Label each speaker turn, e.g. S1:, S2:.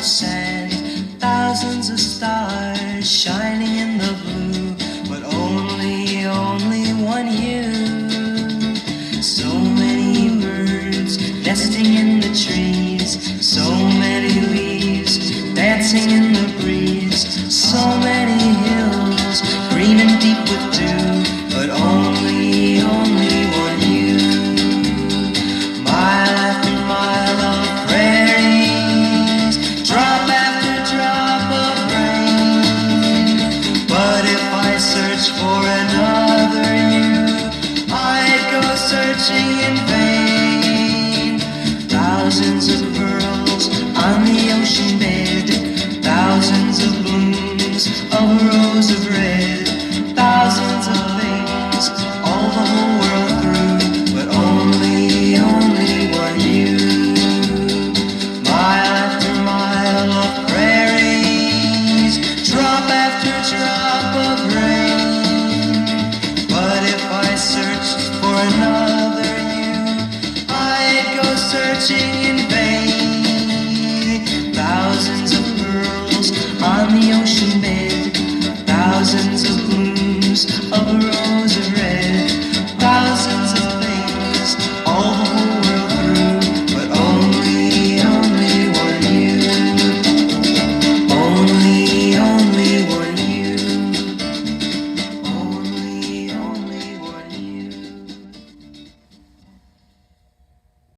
S1: of sand, thousands of stars shining in the blue, but only one you. So many birds nesting in the trees, so many leaves dancing in the breeze, so many hills green and deep with dew, but only one you. Mile after mile of prairies, drop after drop of rain, but if I search for another you, I'd go searching in vain. Thousands of pearls on the ocean bed, thousands of blooms of a rose of red, thousands of things all the whole world through, but only one you. Mile after mile of prairies, drop after drop of rain, but if I searched for another you, I'd go searching in vain.